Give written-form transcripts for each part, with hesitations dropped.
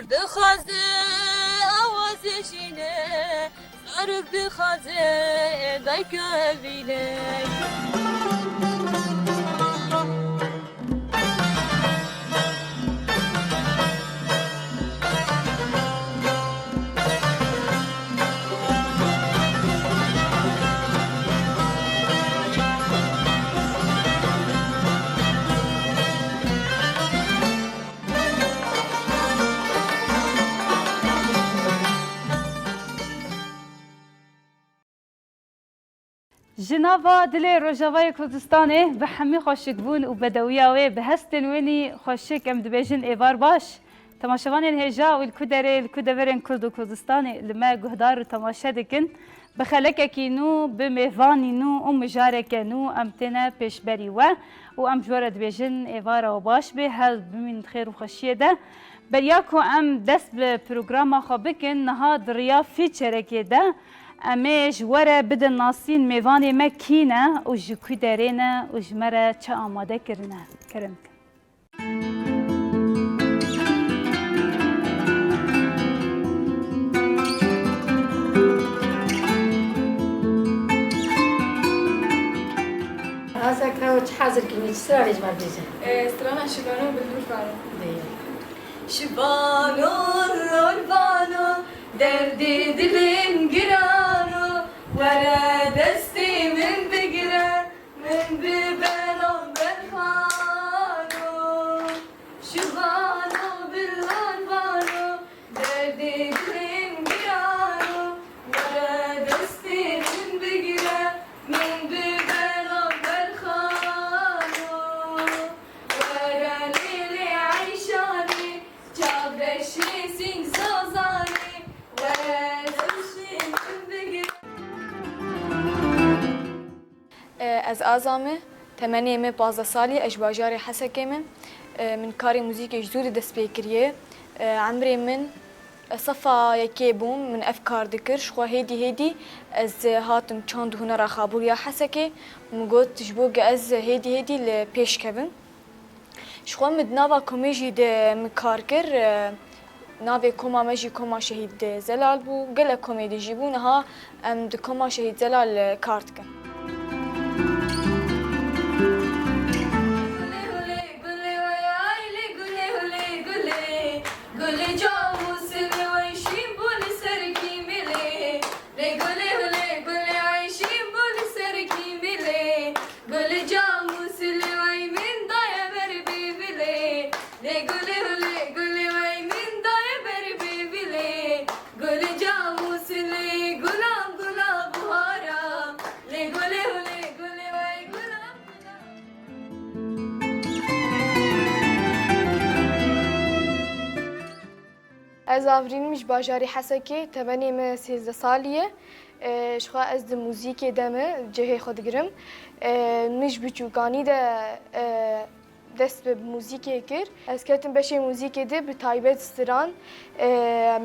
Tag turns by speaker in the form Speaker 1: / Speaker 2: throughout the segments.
Speaker 1: Kurd xaze avazê jîne zarok dixaze dayka evîne
Speaker 2: جنابا دلê Rojavayê Kurdistanê bi hemî xweşikbûn û bedewiya wê bi hestên wê nî xweşik em dibêjin êvar baş. Temaşevanên hêja û li ku derê li ku deverên Kurd û Kurdistanê li me guhdar û temaşe dikin. Bi xelekekî nû, bi mêvanî nû û mijareke nû em têne pêşberî we û em ji we re dibêjin êvara we baş bê hel bimîn xêr û xweşiyê de. Beriya ku em dest bi programa xwe bikin niha di riya fîçerekê de em ê ji we re bidin nasîn mêvanê me kî ne û ji ku derê ne û ji me re çi amade kirine. Kirin.
Speaker 3: هذا حاضر كلمة سرعة يجمع بيجي.
Speaker 1: Strana şibano bildur fano Şibano rolvano derdi dilin girano Vere desti min bigire min bibeno berfano Şibano billanvano derdi dilin girano Vere desti min bigire min bibeno berfano Vere lili ayşani çavreşi sing sazani Vere desti min bigire از آزامه تمنی می 15 سالی اش باجار حسکه من کاری موزیک جدود دست بیکریه عمری من صفا یکی بوم من افکار دکرش خو هیدی از هاتم چند هنر خابور یا حسکه مگوت تجبوگ از هیدی لپیش کبم شخو مدناوا کمیجی ده مکار کر ناوی کما مجی کما شهید زلال بو گله کمیدی جیبو نها ام د کما شهید زلال کارت کن از آفرینش باجاری حسکی تبنی من 13 سالیه شخوا از د موزیک دمه جهه خود گرم مش بچوکانی ده دست به موزیک کر از کتم بشه موزیک ده به تایبت استران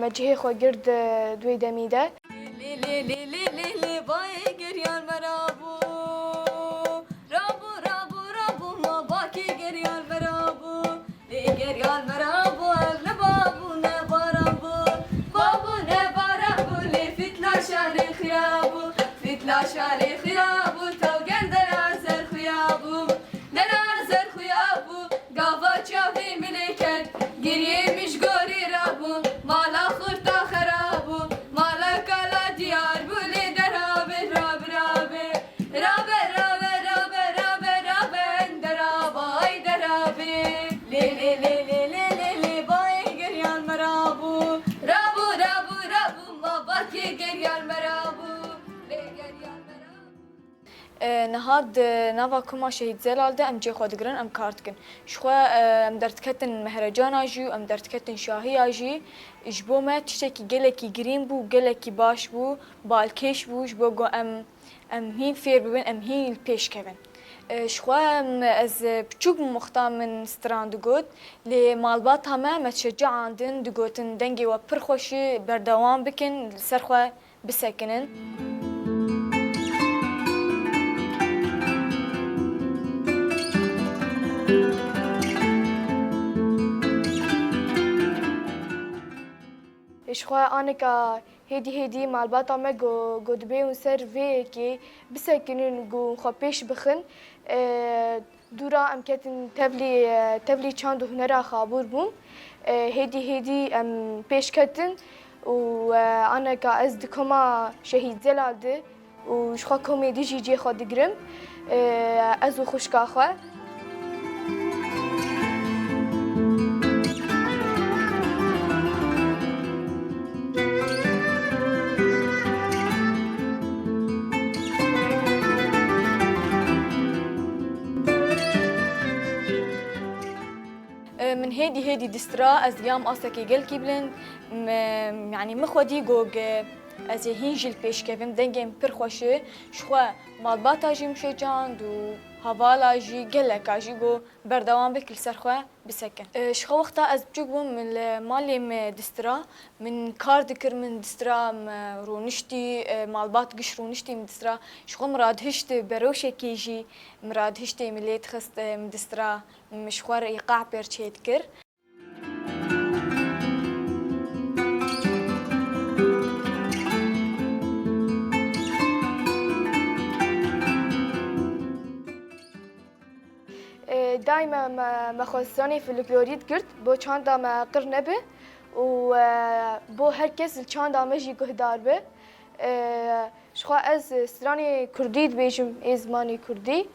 Speaker 1: مجهه خود گرد دوی دمیده لی لی لی لی لی لی بای گریان مرابو رابو رابو رابو ما باکی گریان مرابو لی گریان مرابو اغل بابو شاري خيابو فتلا شاري خيابو توقن درازر خيابو درازر خيابو قافا شافي ملكن قريه مش قوري رابو مالا خرطا خرابو مالا كالا ديار بولي درابي راب رابي رابي رابي رابي رابي رابي درابي درابي لي لي لي لي لي لي لي باي قريان مرابو رابو رابو رابو ما باكي قريان مرابو لي قريان مرابو نهاد نوا كما شهيد زلال ده ام جي خود گرن ام کارت کن شخوا ام درتکتن مهرجان اجي ام درتکتن شاهي اجي جبو ما تشتكي گلكي گرين بو گلكي باش بو بالكيش بو جبو گو ام هين فير ببن ام هين پیش کبن شخوا از بچوك مختار من ستران دگوت لی مالبات همه متشجع عندن دگوتن دنگي و پرخوشي بردوام بكن سرخوا بسکنن
Speaker 4: شخوا أنا كا هدي معلباتا ما جو دبي ونسر فيكي بسكنين جو خبيش بخن دورا أم كتن تبلي چاندو هنرا خابور بوم هدي أم بيش كتن وأنا كا أز دكما شهيد زلالده وشخوا كوميدي جي خوا دقرم أزو خوشكا خوا من هيدي دسترا از يام اسكي قل كيبلن يعني مخودي جوج از هينجل پیش كيفم دنگم پر خوشه شخوا مالباتا جي مشجان دو هوالا جي قلك جي جو بردوام بكل سرخوا بسكن شخوا وقتا از بجوك من مالي دسترا من كار دكر من دسترا رونشتي مالبات قش رونشتي من دسترا شخوا مراد هشت بروشه كيجي مراد هشت مليت خست من دسترا مشوار يقع بيرشي دكر دائما ما خصني في الكلوريد كرت بو چاندا ما قرنبه و بو هركس الچاندا مجي قهدار به شخوا از سراني كرديد بيجم ازماني كردي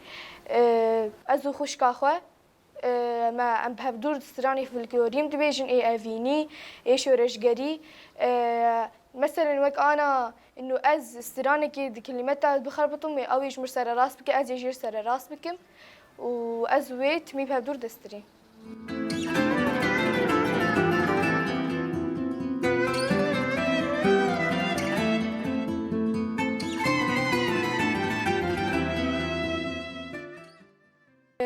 Speaker 4: ازو خوشكا خوا ما ام بهدور سراني في الكلوريم دبيجن اي افيني اي شورشگري مثلا وك انا انه از سراني كي كلمات بخربطهم او يجمر سر راس بك از يجير سر راس بكم وأزويت مي بهدور دستري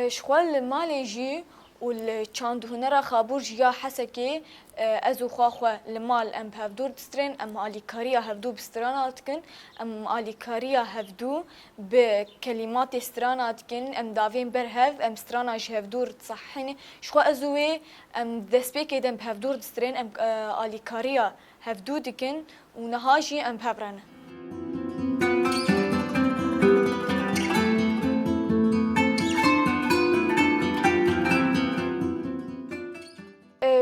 Speaker 4: شخوال مالي جي والچاند هنرا خابور جيا حسكي ازو خواخوا المال ام بهدور دسترين ام اليكاريا هفدو بستراناتكن ام اليكاريا هفدو بكلمات استراناتكن ام دافين برهف ام سترانا هفدور تصحيني شخوا ازوي ام دسبيكي دم بهدور دسترين ام اليكاريا هفدو دكن ونهاجي ام بهبرانه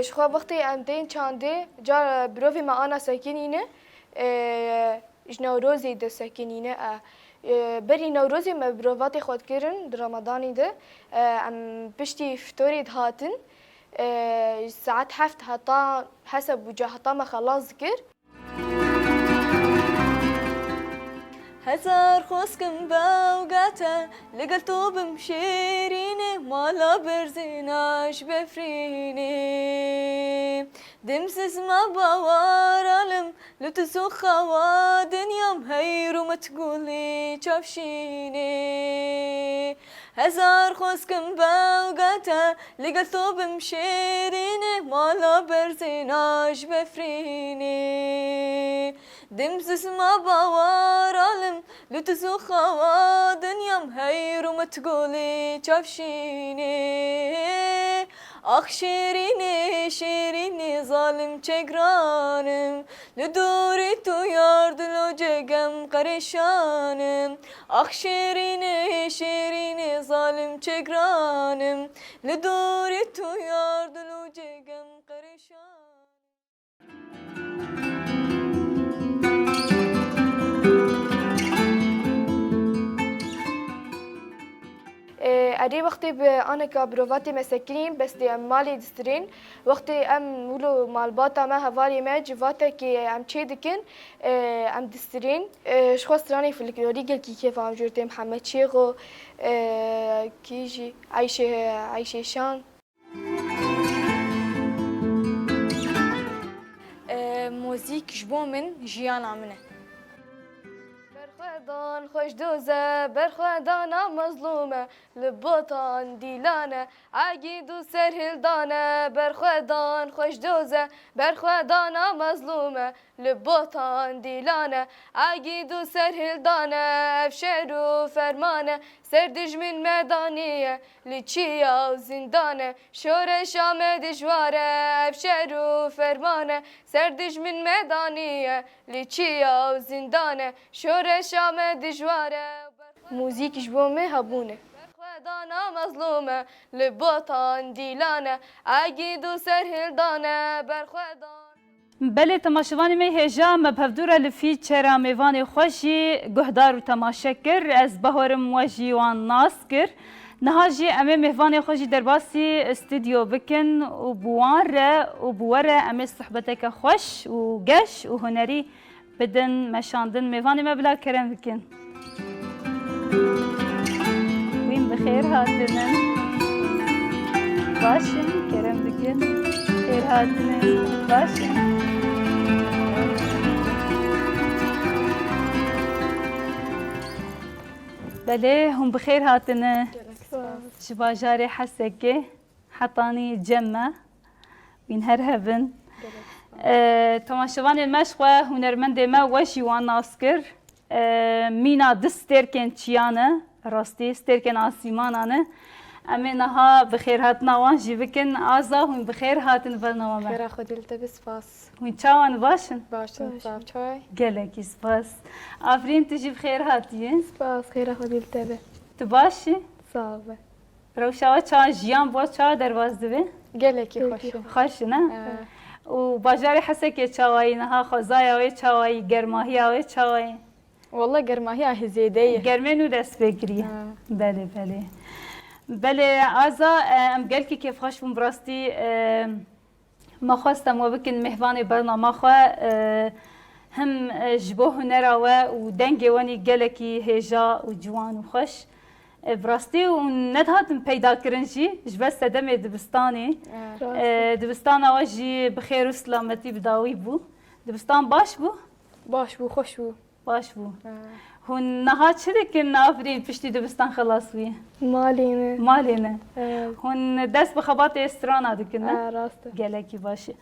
Speaker 4: شخوا وقتی ام دین چانده جا بروفی ما آنا ساکنینه نوروزی ده ساکنینه بری نوروزی ما بروفاتی خود کرن در رمضانی ده ام پشتی فطوری هاتن ساعت 7 حتا حسب وجه حتا ما خلاص ذكر هزار خوسكم باوقاتا لقلتو بمشيريني مالا برزيناش بفريني دمسس ما باوارالم لتسو خوا دنيا مهيرو ما تقولي شافشيني هزار خوسكم باوقاتا لقلتو بمشيريني مالا برزيناش بفريني دمسس ما باوارالم لتسو خوا دنيا مهير وما تقولي شافشيني اخ شيريني ظالم چگرانم لدوري تو يارد لو جگم قريشانم اخ شيريني ظالم چگرانم لدوري تو يارد لو جگم قريشانم ادي وقتی انا كبروفاتي مسكين بس دي مالي دسترين وقتی ام ولو مالباتا ما هوالي ما جواتا كي ام تشيدكن ام دسترين شخو سراني في الكلوري قال كي كيف ام جورتي محمد شيخو كيجي عايشه شان موزيك جبو من جيانا منه برخدان خوش دوزه برخدانا مظلومه لبوتان دیلانه عگید و سرهلدانه برخدان خوش دوزه برخدانا مظلومه لبوتان دیلانه عگید و سرهلدانه افشر و فرمانه سردج من میدانیه لیچیا و زندانه شورش آمد دجواره افشر و فرمانه سردج من میدانیه لیچیا و زندانه شورش آمد دجواره موزیکش بومه هبونه برخدانا مظلومه لبوتان دیلانه عگید و سرهلدانه برخدان
Speaker 2: بله تماشوانی می هجا مبهدوره لفی چرا میوان خوشی گهدار و تماشا کر از بهارم واجی وان ناس کر نهاجی امه میوان خوشی در باسی استودیو بکن و بوان را و بواره امه صحبتک خوش و گش و هنری بدن مشاندن میوان مبلا کرم بکن وین بخیر هاتنن باشن کرم بکن خیر هاتنن باشن بله هم بخير هاتنا شباجاري حسكي حطاني جمة وين هرهبن تماشوان المشقة هنرمند ما وشي وان ناسكر مينا دستيركن تشيانا راستي ستيركن آسيمانانا امينها بخير هاتنا وان جيبكن آزا هم بخير هاتن برنامه
Speaker 4: خير خودی لطفی سپاس
Speaker 2: وين چاوان باشن
Speaker 4: باشن صاحب چای
Speaker 2: گلکی سپاس آفرین تجي بخير هاتیه
Speaker 4: سپاس خير خودی لطفی
Speaker 2: تباشي
Speaker 4: صاحب
Speaker 2: روشاوا چا جیان با چا درواز دوه
Speaker 4: گلکی خوشی
Speaker 2: خوش نه و باجاری حسه که چاوایی نها خوزای وی چاوایی گرماهی وی چاوایی
Speaker 4: والله گرماهی هزیده
Speaker 2: گرمه نو دست بگیری بله بله بله آزا ام گل که کیف خوش بم براستی ما خواستم و بکن مهوان برنامه خواه هم جبو هنره و دنگ وانی گلکی هجا و جوان و خوش براستی و ندهاتم پیدا کرنجی جبست دم دبستانی دبستان آواجی بخیر و سلامتی بداوی بو دبستان باش بو؟
Speaker 4: باش بو خوش بو
Speaker 2: باش بو هون نها چه دکن آفرین پشتی دبستان خلاص وی؟ مالینه هون دست بخبات استرانا دکن نه؟
Speaker 4: راسته
Speaker 2: گلکی باشه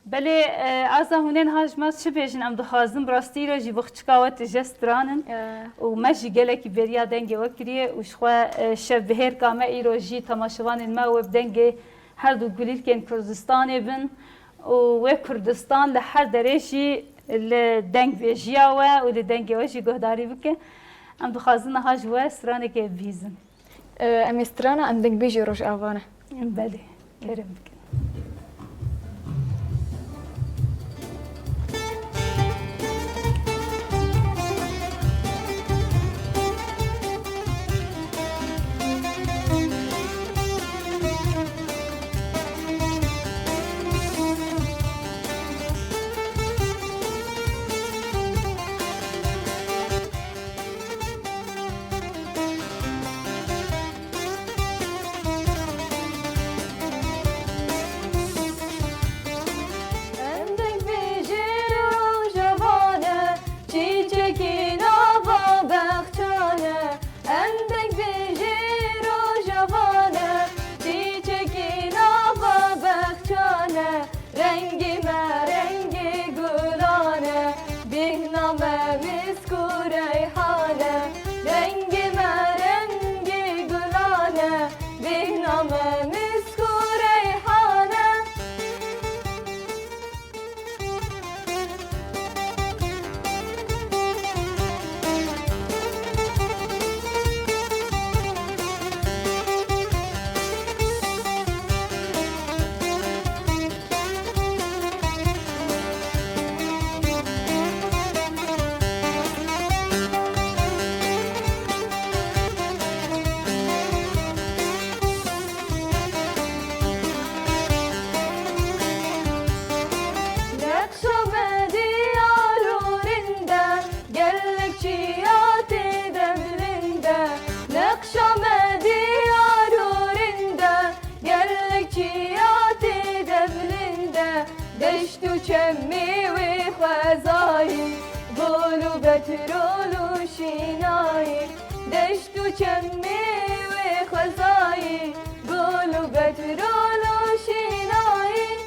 Speaker 2: بله از هونین هاجماز چه بیشن ام دخوازم براستی رو جی بخچکاوت جسترانن و مجی گلکی بریا دنگی وکریه و شخوا شب بهر کامه ای رو جی تماشوان ما و بدنگی هر دو گلیل کن کردستانی بن و کردستان لحر درشی لدنگ بیجیا و لدنگی وجی گهداری بکن ام دخوازن هاجوا سرانه که بیزن
Speaker 4: ام استرانا ام دنگ بیجی روش آوانه
Speaker 2: بله کرم بکن
Speaker 1: دشت و چمی و خوزایی گل و بترول و شینایی دشت و چمی و خزایی گل و بترال و شینایی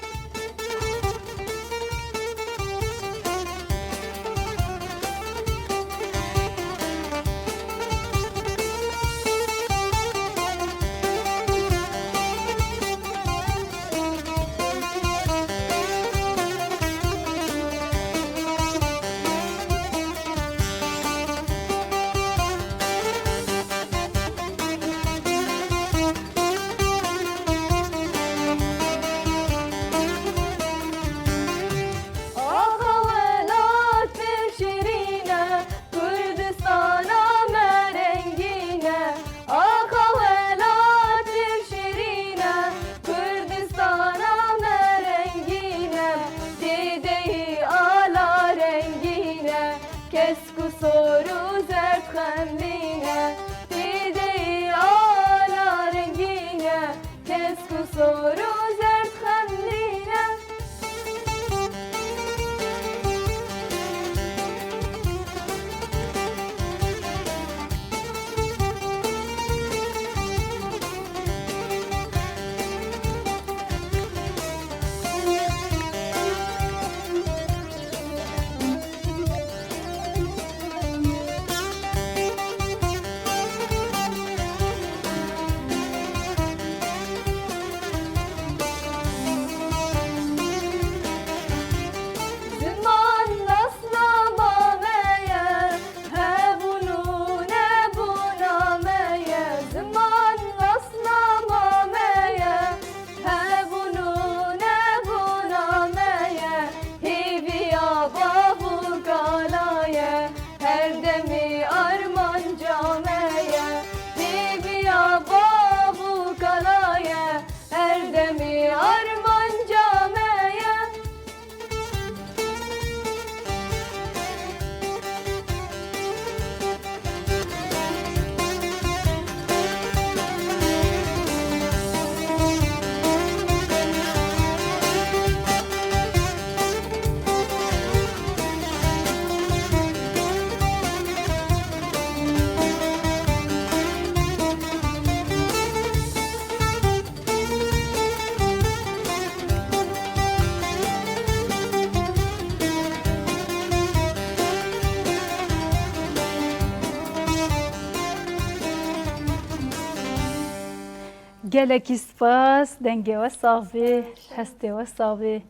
Speaker 2: gelekî spas dengê we savê hestê we savê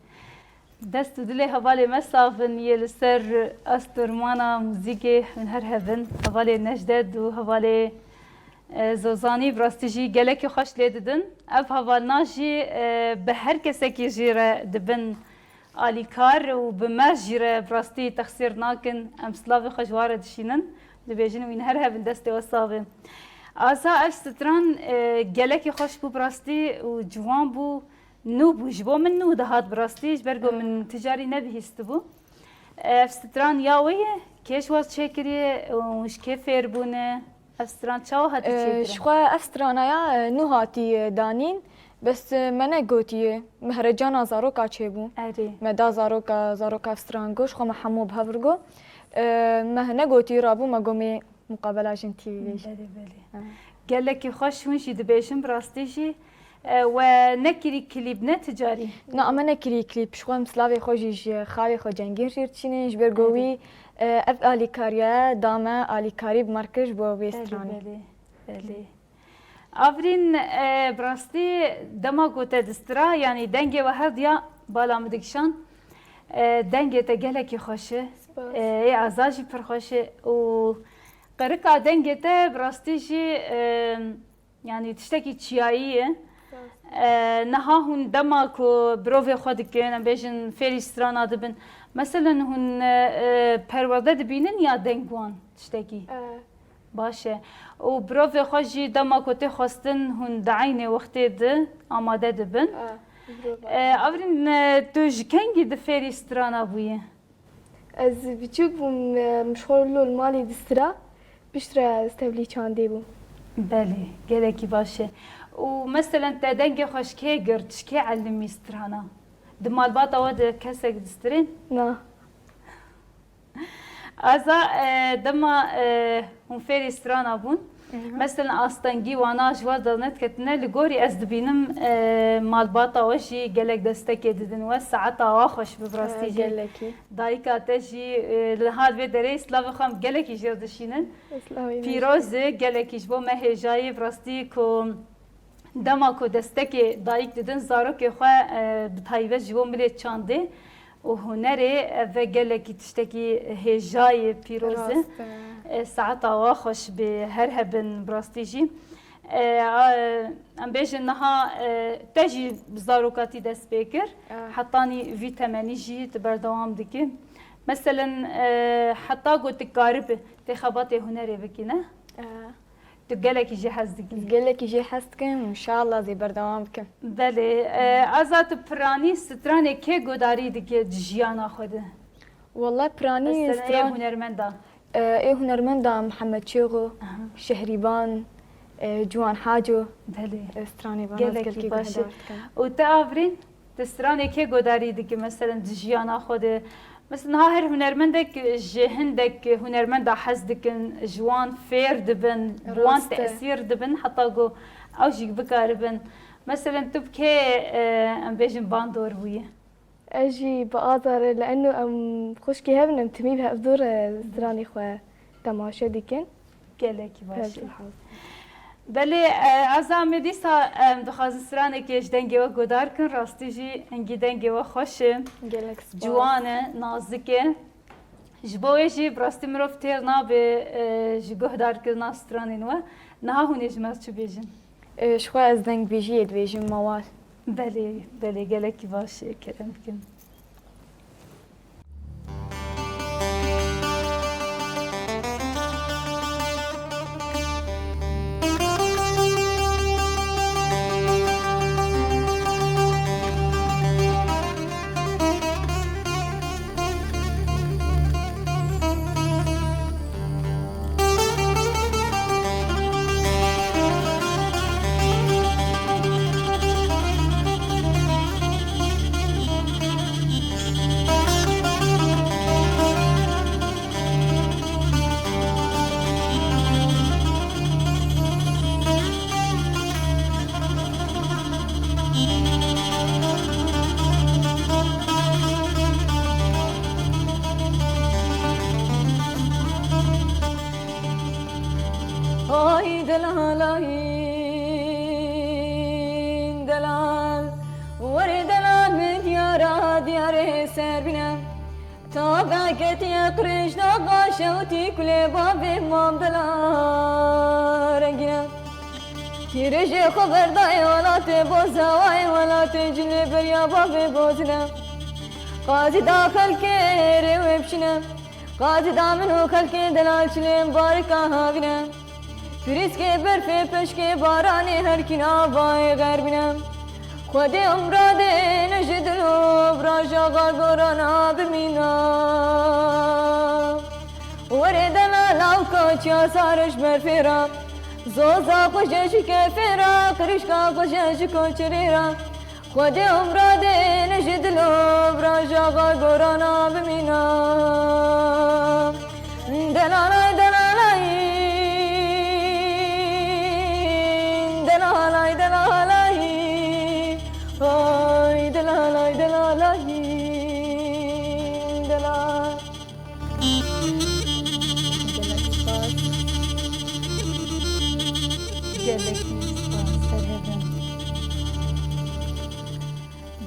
Speaker 2: dest û dilê hevalê me savin yê li ser asturmana muzîkê hûn her hevin hevalê Necdet û hevalê Zozanî bi rastî jî gelekî xweş lê didin ev hevalna jî bi her kesekî jî re dibin alîkar û bi me jî re bi rastî texsîr nakin em silavê xwe ji ware dişînin dibêjin wîn her hevin destê we savê Asa ev stran gelekî xweş bû bi rastî û ciwan bû nû bû ji bo min nû dihat bi rastî ji ber ku min ticarî nebihîstibû ev stran ya wê ye kêş waz çêkiriye û ji kê fêr bûne ev stran çawa hatî çêkirin
Speaker 4: شخوا استرانایا نو هاتی دانین بس منه گوتیه مهرجان زاروکا چه بو
Speaker 2: erê
Speaker 4: مدا زاروکا استران گوش خو محمود بهورگو مهنه گوتی رابو مگومی مقابله جنتی ویش
Speaker 2: belê belê gelekî xweş hûn jî dibêjin bi rastî jî we nekirî klîp ne ticarî
Speaker 4: نه اما نکری کلیپ شخوا مسلاوی خوشیش خالی خو جنگیر شیرچینش برگوی اف آلیکاریه دامه آلیکاری بمرکش بو ویسترانی
Speaker 2: belê belê Avrîn bi rastî dema ku te distira yanî dengê we her diya bala min dikişan dengê te gelekî xweş e ê eza jî pir xweş e û qerika dengê te bi rastî jî yanî tiştekî çiyayî ye niha hûn dema ku birovê xwe dikin em bêjin fêrî strana dibin meselen hûn perwerde dibînin ya deng wan tiştekî baş e û birovê xwe jî dema ku tê xwestin hûn di eynê wextê de amade dibin avrîn tu ji kengî di fêrî strana bûye
Speaker 4: از بچوک بوم مشغول لول مالی دسترا بشترا استبلی چانده بوم
Speaker 2: belê gelekî baş e û meselen te dengê xwe ji kê girt ji kê elîmî strana di malbata we de kesek distirin
Speaker 4: نه
Speaker 2: ازا دما هم فيري سترانا بون مثلا استنگی وانا جوار دانت کتنه لگوری از دبینم مالباتا وشی گلک دستکی ددن و ساعتا واخش ببراستی جی دایکا تجی لحاد به دره اسلاو خام گلکی جردشینن پیروز گلکیش با مهجای براستی کو دما کو دستکی دایک ددن زارو که خو بتایبه جوم بله چانده و هنری و گلکی تشتکی هجای پیروزه ساعتا واخش به هر هبن براستيجي ام بيجي انها تجي بزاروكاتي دست بيكر حطاني فيتاميني جي تبر دوام دكي مثلا حتى قلت قارب تخبطي هنري بكينا تقلك يجي حزدك
Speaker 5: قالك يجي حسكن ان شاء الله زي بردوامكم
Speaker 2: بله ازات براني ستراني كي قداري دكي جيانا خده
Speaker 5: والله براني
Speaker 2: مثلا ايه هنرمندا
Speaker 5: ايه هنرمندا محمد شيغو شهريبان جوان حاجو
Speaker 2: بله
Speaker 5: استراني
Speaker 2: گلکی باشه و تعافرین تسترانی که گذاری دیگه مثلا جیانا خود مثلا هر هنرمندك جهندك هنرمند حس دكن جوان فير دبن جوان تأثير دبن حتى جو أو جيك بكاربن مثلا تبكي أم بيجن باندور ويا
Speaker 4: اجي بقاطر لانه ام خشكي هبن امتمي بها بدور استراني خو تماشا ديكن
Speaker 2: گلکی باشه بله عزام دیسا دخواست سرانه که دنگی و گدار کن راستی جی انگی دنگی و خوشه جوانه نازکه جبوی جی براستی مروف تیر نابه جی گهدار کن سرانه نوا نه هونی جمعت چو بیجن
Speaker 5: شخوا از دنگ بیجید بیجن موال
Speaker 2: بله بله گلکی باشه کرم کن
Speaker 6: دلال ورد دلال من ديار سر بنا طاقت يقرش نقا شوتي كل باب مام دلال رنجنا تيرج خبر داي ولا تبوزاي ولا تجنب يا باب بوزنا قاضي داخل كيري وبشنا قاضي دامنو خلك دلال شلم باركا هاونا فریز که برف پشک بارانی هر کنا بای غربینم خود امراده نجدلو براجا غاگورانا بمینا وره دلالاو کچیا سارش برفیرا زوزا خوشش کفیرا کرشکا خوشش کچریرا خود امراده نجدلو براجا غاگورانا بمینا دلالای دلالای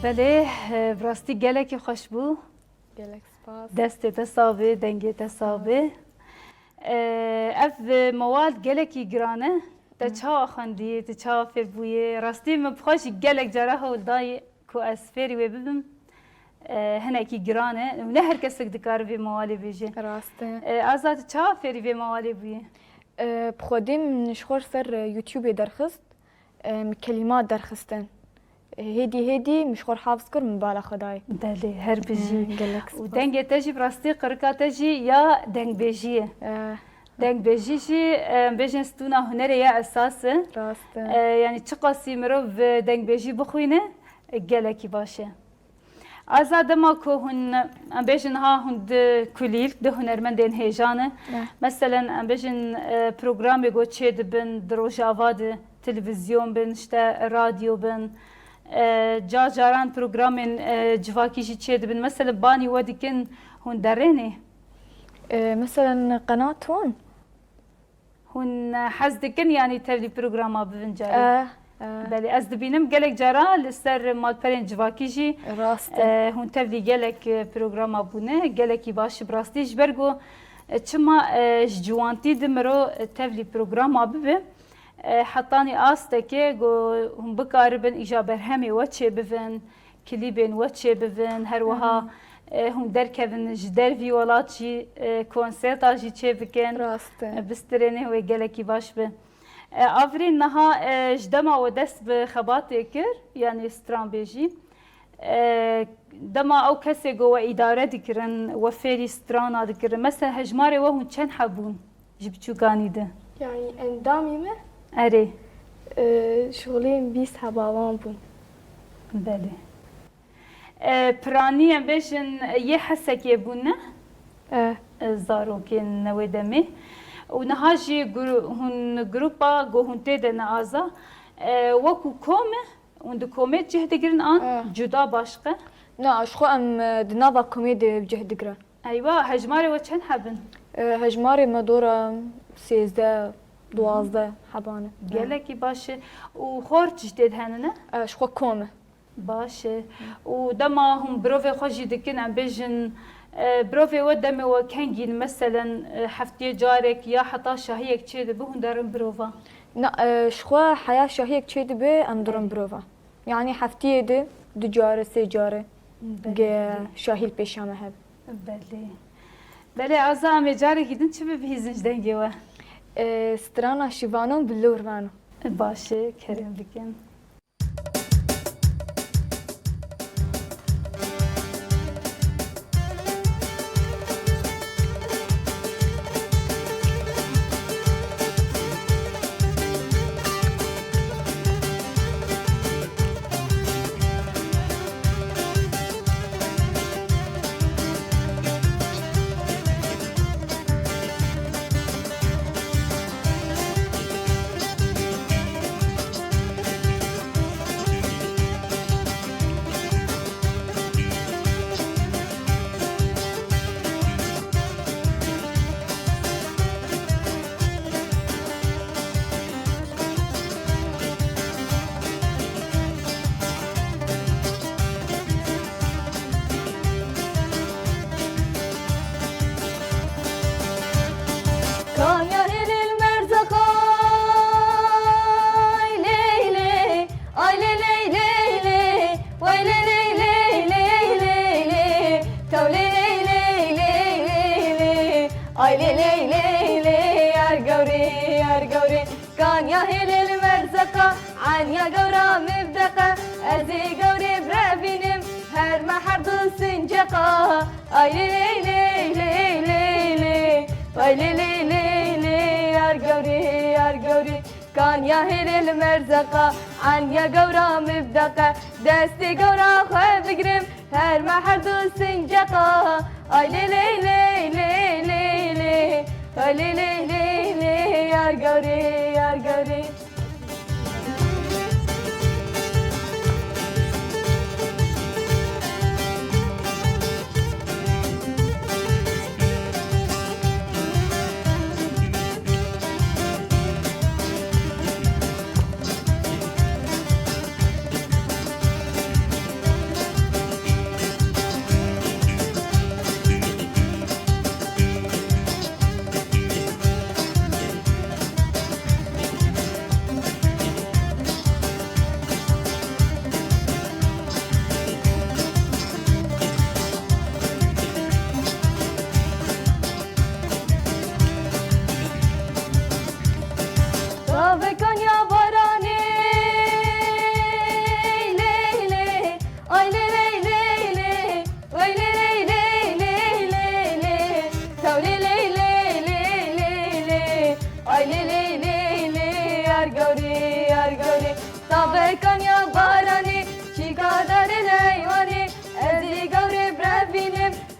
Speaker 2: بله براستی گلکی خوش بو
Speaker 5: گلک سپاس
Speaker 2: دست تصابه دنگی تصابه اف مواد گلکی گرانه تا چا خندی تا چا فر بویه راستی مبخوش گلک جراه و دای کو اسفری و ببم هنه کی گرانه نه هر کس دکار به موالی بیجه
Speaker 5: راسته
Speaker 2: آزاد چا فری به موالی بویه
Speaker 5: بخودم نشخور سر یوتیوب درخست کلمات درخستن هدي مشخور حافظ كر من بالا خداي
Speaker 2: بله هر بيجي و دنگ تجي براستي قرقا تجي يا دنگ بيجي دنگ بيجي شي بيجن ستونا هنري يا اساس
Speaker 5: راسته
Speaker 2: يعني تشقاسي مرو دنگ بيجي بخوينه گلكي باشه آزاد ما کو هن ام بيجن ها هند كليل ده هنرمندين هيجانه مثلا ام بيجن برنامج جو تشيد بن دروجافاد تلفزيون بن شتا راديو بن جاران برنامج جواكي جي تشيد بن مثلا باني ودكن هن درينه
Speaker 5: مثلا قناة هون
Speaker 2: هن حزدكن يعني تبلي برنامج بفنجاري بله از دبینم گلک جارا لسر مالپرین جواکیجی
Speaker 5: راست
Speaker 2: هون تبلی گلک پروگرام بونه گلکی باش براستیش برگو چما جوانتی دمرو تبلی پروگرام ببه حطانی آسته که گو هم بکاربن ایجا برهمی وچه بفن کلیبین وچه بفن هر وها هم درکبن جدر ویولاتجی کنسرت آجی چه بکن
Speaker 5: راست
Speaker 2: بسترینه و گلکی باش به آفرین نها جدما و دست به خباتی کر یعنی استرانبیجی دما او کسی گو و اداره دکرن و فری استرانا دکرن مثلا هجماره و هون چند حبون جبچو گانیده
Speaker 4: يعني اندامي ما
Speaker 2: اره
Speaker 4: شغلين بيس هباوان بون
Speaker 2: بله پرانی هم بیشن یه حسکی بونه زاروکین نوی دمی و نهاجی هون گروپا گو هون تیده نازا وکو کومه هون دو کومه جه دگرن آن جدا باشقه
Speaker 5: نا شخو ام دنافا كوميدي بجه دقرا
Speaker 2: ایوا هجماری و چند حبن
Speaker 5: هجماري مدورة 13 12 حبانة
Speaker 2: گلکی باشه و خور جدید هننه
Speaker 5: شخو كومة
Speaker 2: باشه و دما هم بروفي خوشی دکن ام بیشن بروفي ودمي وكانجين مثلا حفتي جارك يا حتى شهيك تشيد بهون دارن بروفا
Speaker 5: نا شخو حياة شهيك تشيد بي ام درم بروفا يعني حفتي دي دو جارة سي جارة شاهي البيشامة هب
Speaker 2: بله عزام جاري كدن چه بهيزنج دنگيوه
Speaker 5: سترانا شيفانون بلور مانو
Speaker 2: باشه كريم بكن
Speaker 6: عن يا قورا مبدقة أزي قوري برابينم هر ما حرض سنجقة أي لي لي لي لي لي أي لي لي لي لي يا قوري كان يا هل المرزقة عن يا قورا مبدقة دستي قورا خواه بقرم هر ما حرض سنجقة أي لي لي لي لي لي لي أي لي لي لي لي يا قوري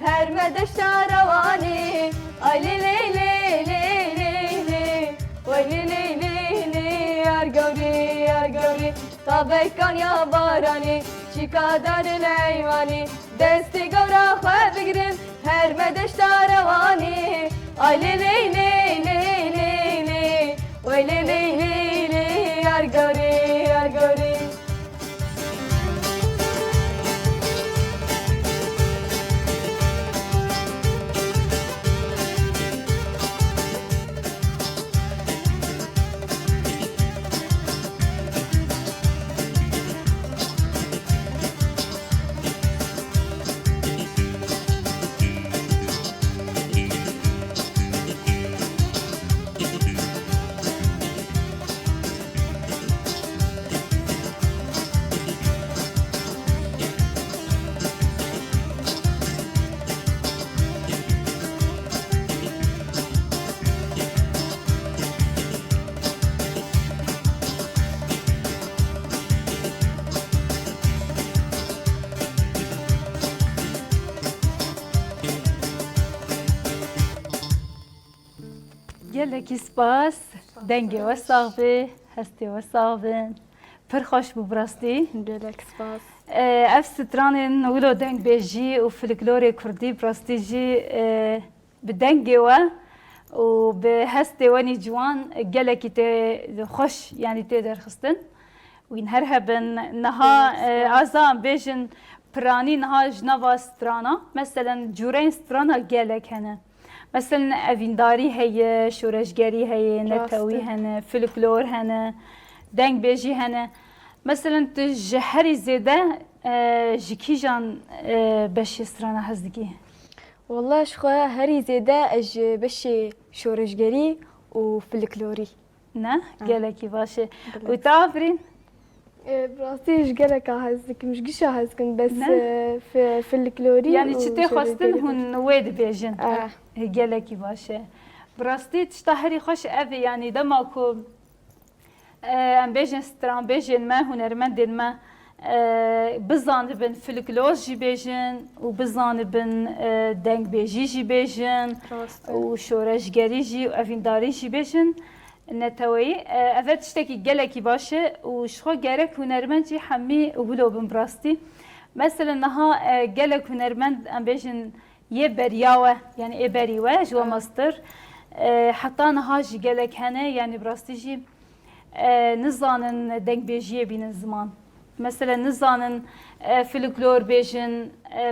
Speaker 6: هر مدشتا رواني آی لی لی لی لی لی لی وای لی لی لی لی یار گوری یار گوری تابکان یا بارانی چیکا دارن ایوانی دستی گورا خواه بگیرن هر مدشتا روانی آی لی لی لی لی لی لی وای لی لی لی لی یار گوری یار گوری
Speaker 2: gelekî spas dengê we sax bê hestê we sax bin pir xweş bû bi rastî
Speaker 5: gelek spas.
Speaker 2: ev stranên wilo dengbêjî û folklorê Kurdî bi rastî jî bi dengê we û bi hestê we nî ciwan gelekî tê xweş yanî tê derxistin wîn her hebin niha aza em bêjin piranî niha ji nava strana meselen cûreyên strana gelek hene. Mesela evîndarî heye, şoreşgerî heye, netewî hene, folklor hene, dengbêjî hene. Mesela tu ji herî zêde ji kîjan beşê strana hez dikî?
Speaker 5: والله شخوا هري زيادة اج بشي شورشگري و فلكلوري.
Speaker 2: Ne? Gelekî baş e. Û te afirîn?
Speaker 4: براستی اش گلک هزکم اش گیشا هزکم بس فلکلوری
Speaker 2: Yani çi tê xwestin hûn wê dibêjin. Gelekî baş e. Bi rastî tişta herî xweş ev e yani dema ku em bêjin stranbêjên me hunermendên me bizanibin folklor jî bêjin û bizanibin dengbêjî jî bêjin û şoreşgerî jî û evîndarî jî bêjin. Neteweyî ev tiştekî gelekî baş e û ji xwe gerek hunermend jî hemî wilo bin bi rastî. Mesela niha gelek hunermend em bêjin yê beriya we yani ê berî we ji we mastir heta niha jî gelek hene yani bi rastî jî nizanin dengbêjiyê bînin ziman. Mesela nizanin folklor bêjin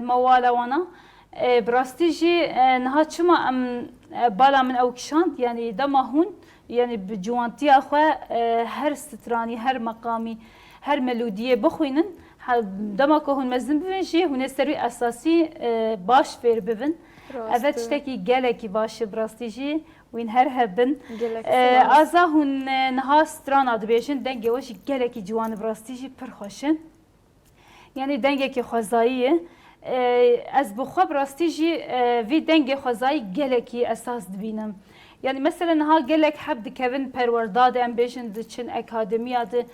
Speaker 2: mewala wana bi rastî jî niha çima em bala min ew kişand yani dema hûn yani bi ciwantiya xwe her stranî her meqamî her melodiyê bixwînin dema ku hûn mezin bibin jî hûn ê ser wî esasî baş fêr bibin. Ev tiştekî gelekî baş e bi rastî jî wîn her hebin. Aza hûn niha strana dibêjin dengê we jî gelekî ciwan e bi rastî jî pir xweş e. Yani dengekî xwezayî ye. Ez bi xwe bi rastî jî vê dengê xwezayî gelekî esas dibînim. Yani mesela niha gelek heb dikevin perwerdadê em bêjin diçin akademiya de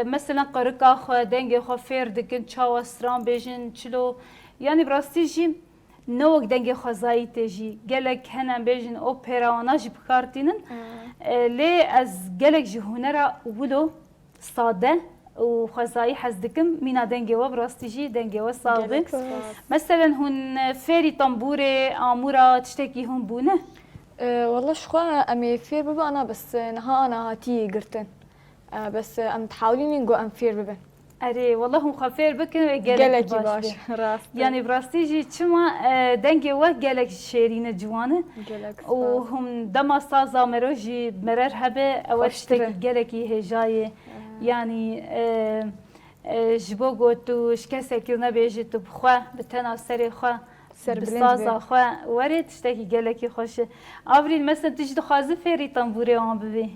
Speaker 2: mesela qerika xwe dengê xwe fêr dikin çawa stran bêjin çilo yani bi rastî jî ne wek dengê xwezayî tê jî gelek hene em bêjin opera wana jî bikartînin lê ez gelek ji hunera wilo sade û xwezayî hez dikim mîna dengê we bi rastî jî dengê we sax be. Mesela hûn fêrî tembûrê amûra tiştekî hûn bûne?
Speaker 5: والله شخوا امي فير ببا انا بس نها انا هاتي قرتن بس ام تحاولين نقو ام فير ببن.
Speaker 2: Erê wallah hûn xwe fêr bikin ve gelekî
Speaker 5: gelekî baş
Speaker 2: be.
Speaker 5: rast.
Speaker 2: Yani bi rastî jî çima dengê we gelek şêrîn e ciwan e
Speaker 5: gelek
Speaker 2: û hûn dema saza me re jî merer hebe ew tiştekî gelekî hêjayê yani ji bo got tu ji kesekî nebêjî tu bi xwe bi tena serê xwe bi saza xwe werê tiştekî gelekî xweş e. Avrîn mesela tu jî dixwazî fêrî tembûrê wan bibî?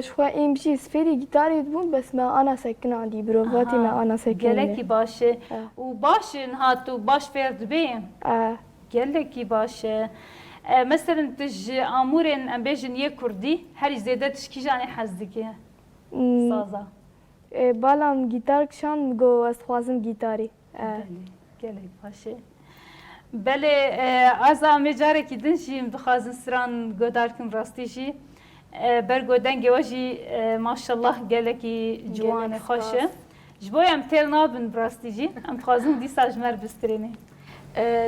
Speaker 4: شخوا این بچی سفری گیتاری بون بس ما آنا سکن عندي بروفاتي ما آنا سکن.
Speaker 2: Gelekî baş e û baş in hat tu baş fêr dibê? Gelekî baş e. Mesela tu ji amûrên em bêjin yê Kurdî herî zêde tu ji kîjanê hez dikî? Saza.
Speaker 4: بالام گیتار کشان گو از خوازم گیتاری.
Speaker 2: Gelek baş e. بله از آمیجاره که دنشیم دخوازن سران گودار کن راستی جی برگودن گوجی ماشاءالله گله کی جوان خوشه جبوی ام تل نابن براستی جی ام خوازن دی ساجمر بسترینه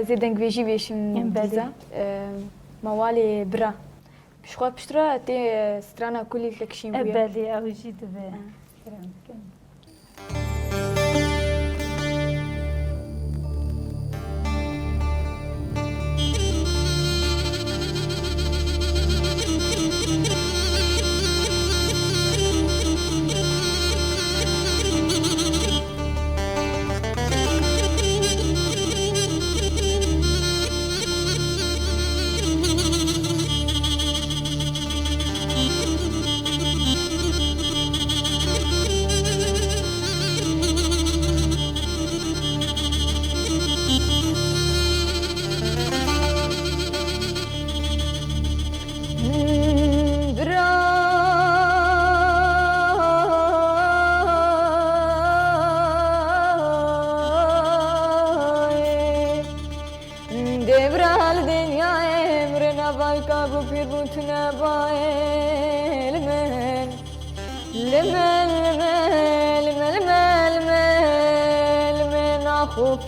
Speaker 5: زیدن گویجی بیشیم بزا موالي برا بشخوا بشترا تي سترانا كل تكشيم بيا
Speaker 2: بله اوجی دبه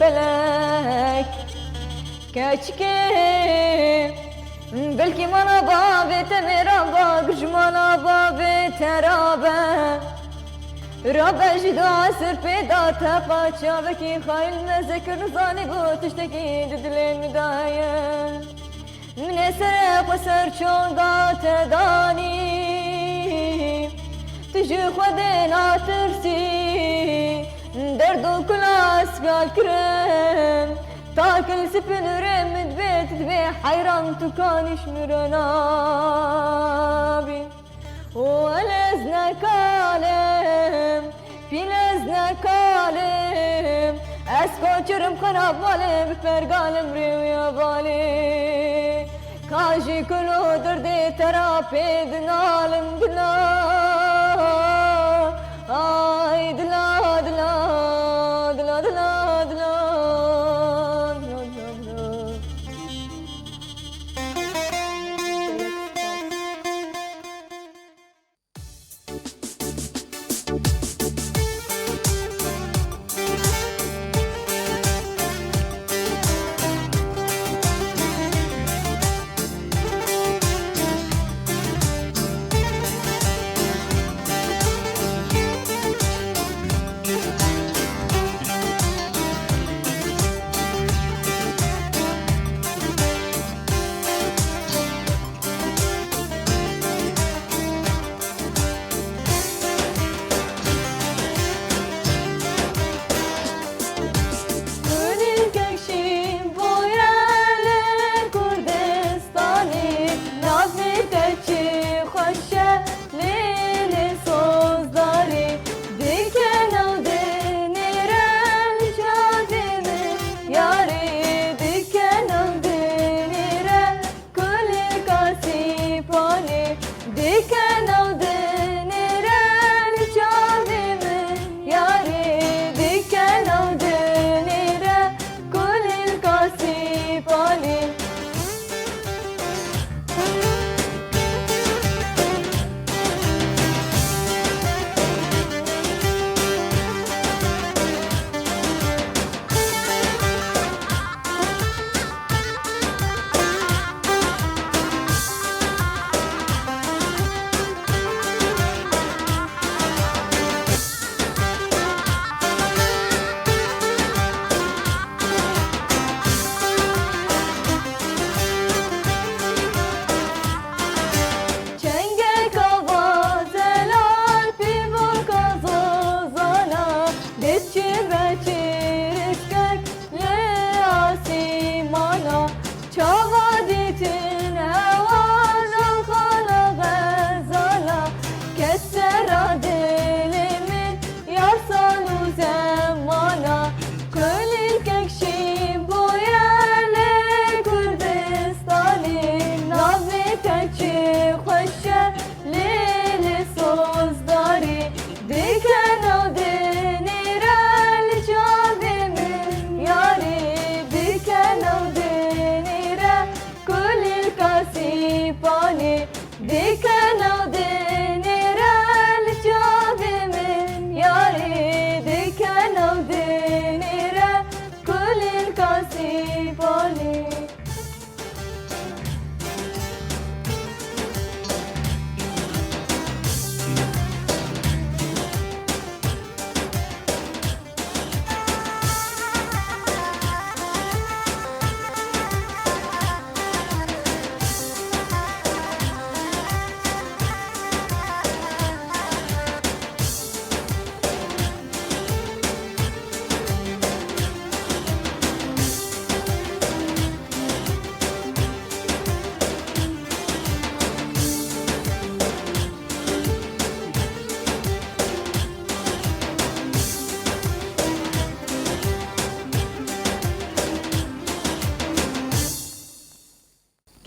Speaker 6: فلك كاشكي بلكي مانا بابي تميرا باق جمانا بابي ترابا رابا جدو عسر بيدا تبا شابكي خايل مزكر نظاني بو تشتكي ددلي مدايا من سرق وسر شون قات داني تجي خدنا ترسي دردو كلاس قال كرم تاكل سفن رمد بيت تبي حيران تكانش مرنابي ولزنا كالم في لزنا كالم اسكو جرم خراب بالي بفرقالم ريويا بالي كاجي كلو دردي ترى بيدنالم دلا اي دلا دلا دلا دلا دلا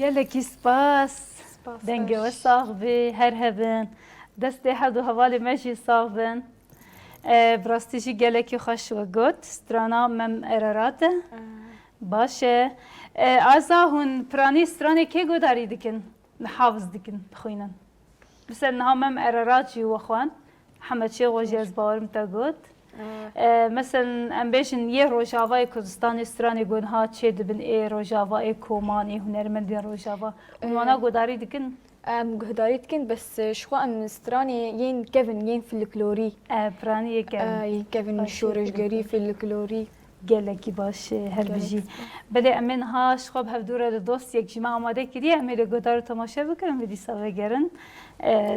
Speaker 2: gelekî spas
Speaker 5: Spas
Speaker 2: denge
Speaker 5: baş.
Speaker 2: ve sax be her hebin destê her du hevalê me jî sax bin bi rastî jî gelekî xweş we got strana mem Erarat e baş e aza hûn piranî stranê kê guhdarî dikin hafiz dikin bixwînin mesela niha mem Erarat jî we xwend Hemed Şêx jî ez bawerim te got مثلا ام بيجن يه روجاوا کردستان استرانی گون ها چه دبن ای روجاوا کومانی هنرمندی روجاوا اونانا گوداری دکن
Speaker 5: ام گهداری دکن بس شخوا ام سترانی ین کevin ین فلکلوری
Speaker 2: برانی یکم
Speaker 5: کevin شورشگری فلکلوری
Speaker 2: geleki baş her biji bele emin ha şob hevdura dost yek jima amade kiriye emele godar tamaşa bikrim ve disa vegerin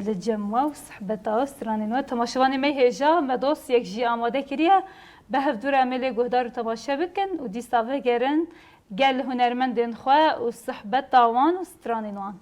Speaker 2: le cemwa ve sohbeta stranin ve tamaşavani me heja me dost yek ji amade kiriye be hevdura emele godar tamaşa bikin ve disa vegerin gel hunermendin xwe ve sohbeta wan ve stranin wan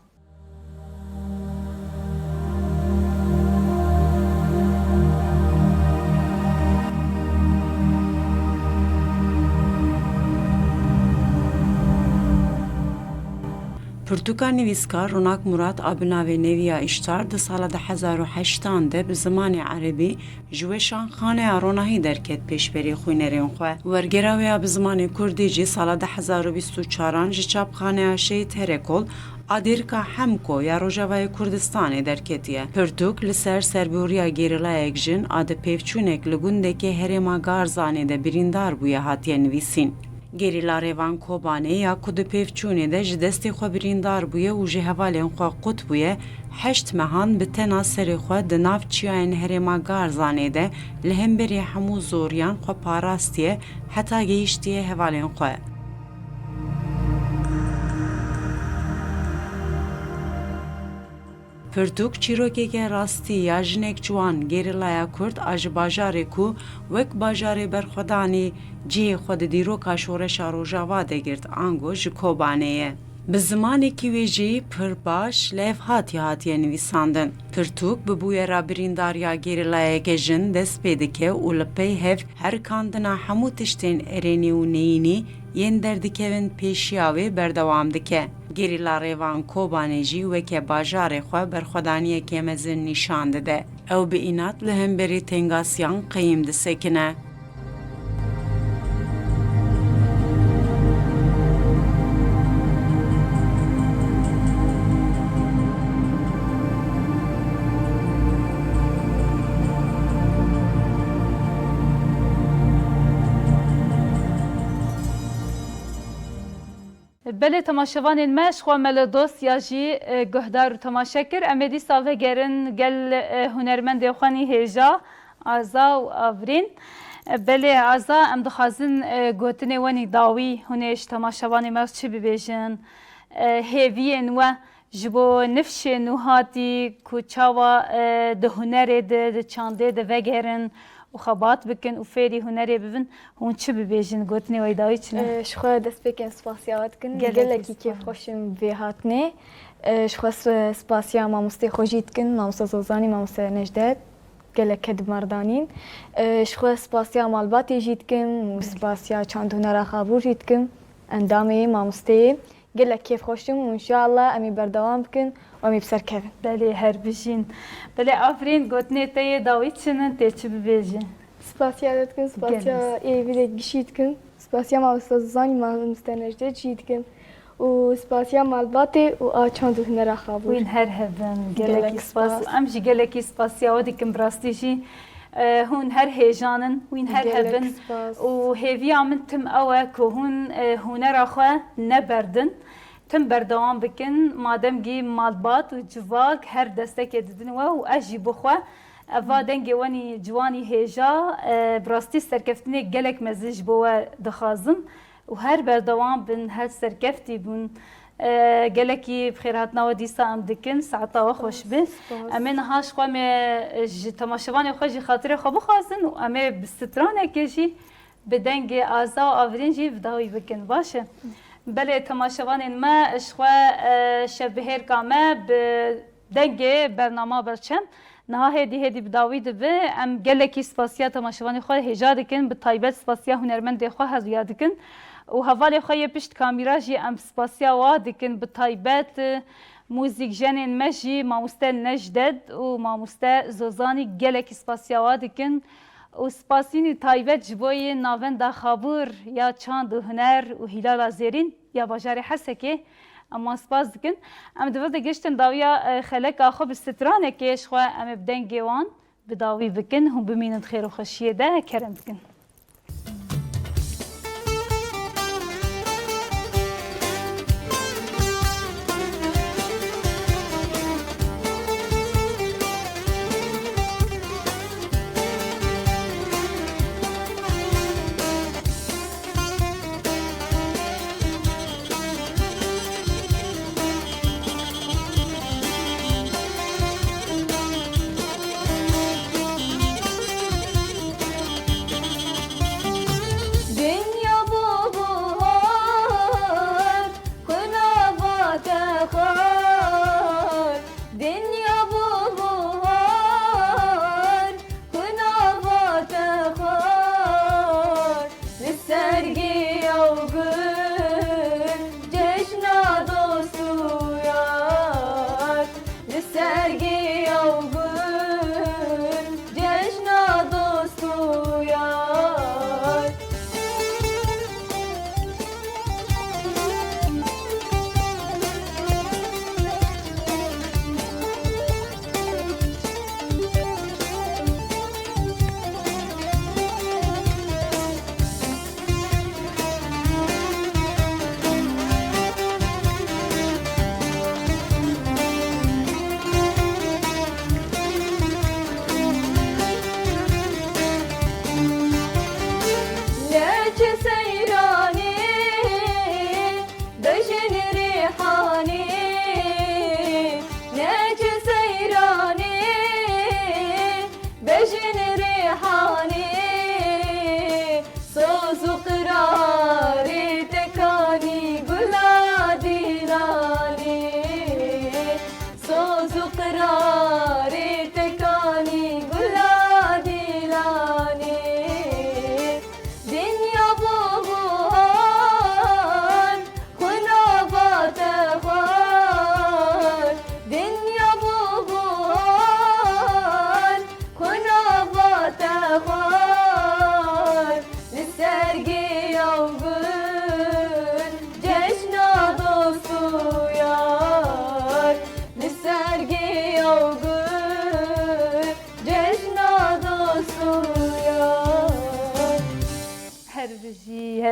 Speaker 7: پرتوکا نویسکار روناک مراد آبناوی نویا اشتار ده سال 2008 ده به زمان عربی جوشان خانه آروناهی درکت پیشبری خوینرین خواه ورگراویا به زمان کردی جی سال 2024 جی چاپ خانه آشی ترکل آدیرکا همکو یا روژاوای کردستان درکتیه پرتوک لسر سربوریا گیرلایک جن آده پیفچونک لگونده که هرما گارزانه ده بریندار بویا هاتیه نویسین گریلا روان کوبانه یا کد پیفچونه ده جدستی خو بریندار بویه و جهوالین خو قط بویه 8 مهان به تنا سری خو د ناف چیاین هرما گارزانه ده لهم بری همو زوریان خو پاراستیه حتی گیشتیه هوالین خو پرتوک چیروکه راستی یا جنک جوان گریلایا کرد آج باجاره کو وک باجاره برخودانی جی خود دیروکا شورش روجاوا دگرد آنگو جکوبانه به زمانی که ویجی پر باش لیف هاتیه نویساندن پرتوک ببوی را برینداریا گریلای گجن دست پیدکه و لپی هف هر کاندنا همو تشتین ارینی و نینی ین دردکوین پیشیاوی بردوام دکه گریلا ریوان کوبانجی و که باجار خو برخودانی که مزن نشان ده او به اینات لهم بری تنگاسیان قیم ده سکنه
Speaker 2: بله تماشاوان مش خو مل دوست یا جی گهدار تماشا کر امدی ساوه گرن گل هنرمند خوانی هجا آزا و آورین بله آزا ام دخوازن گوتنه ونی داوی هنش تماشاوان مش چی ببیجن هیوین و جبو نفش نوهاتی کوچاوا ده هنر ده چانده ده وگرن و خبات بکن و فری هنری ببین هون چی ببیجن گوتنی وای دایی چنه
Speaker 5: شخوا دست بکن سپاسیات کن گلکی کیف خوشم به هاتنه شخوا سپاسیا ماموسته خوشید کن ماموسته زوزانی ماموسته نجدت گلک کد مردانین شخوا سپاسیا مالباتی جید کن سپاسیا چند هنر خابور جید کن اندامه ماموسته گلک کیف خوشم و انشاءالله امی بردوام بکن و امی بسر کردن
Speaker 2: بله هر بجین بله آفرین گوتنی تایی دایی چنه تی چی ببیجن
Speaker 4: سپاسیا دکن سپاسیا ایوی گشید کن سپاسیا ماموسته زوزانی ماموسته نجدت جید کن و سپاسیا مالباتی و چند هنر خابور
Speaker 2: وين هر هبن گلکی سپاس امشي گلکی سپاسیا ودی کم براستیشی هون هر هیجانن وين هر هبن و هیوی آمن تم اوه که هنر آخواه نبردن تم بردوام بکن مادم گی مالبات و جواک هر دستک ددن و اجی بخواه اوا دنگی وانی جوانی هیجا براستی سرکفتنی گلک مزج بوا دخازم و هر بردوام بن هر سرکفتی بون گلکی بخیراتنا و دیسا ام دکن ساعتا و خوش بین امین هاش خواه تماشوانی خواه جی خاطر خواه بخوازن و امه بسترانه که جی بدنگ آزا و آورین جی بداوی بکن باشه بله تماشوان ما اشخوا شبهر کامه بدنگ برنامه برچم نها هدی بداوی دبه ام گلکی سپاسیا تماشوانی خواه هجا دکن به طایبت سپاسیا هنرمند خواه هزویا دکن و هەڤالێ خۆ یە پشت کامیراژی ئەم سپاسیا وا dikin bi taybet موزیک jenên me jî mamoste Necdet û mamoste Zozanî gelekî spasiya wa dikin û spasînî taybet ji bo yê navenda Xabûr ya çand û huner û Hilala Zêrîn ya bajarê Hesekê eman spas dikin. Em divê de giştin dawiya xeleka xwe bi stranekê ji xwe em ê bi dengê wan bi dawî bikin hûn bimînin xêr û xweşiyê de kerem dikin.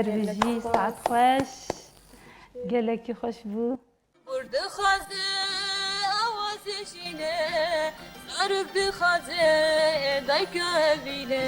Speaker 2: هربجي ساعت خوش gelekî xweş bû.
Speaker 1: Dixwaze awazê jîne zarok dixwaze dayka evîne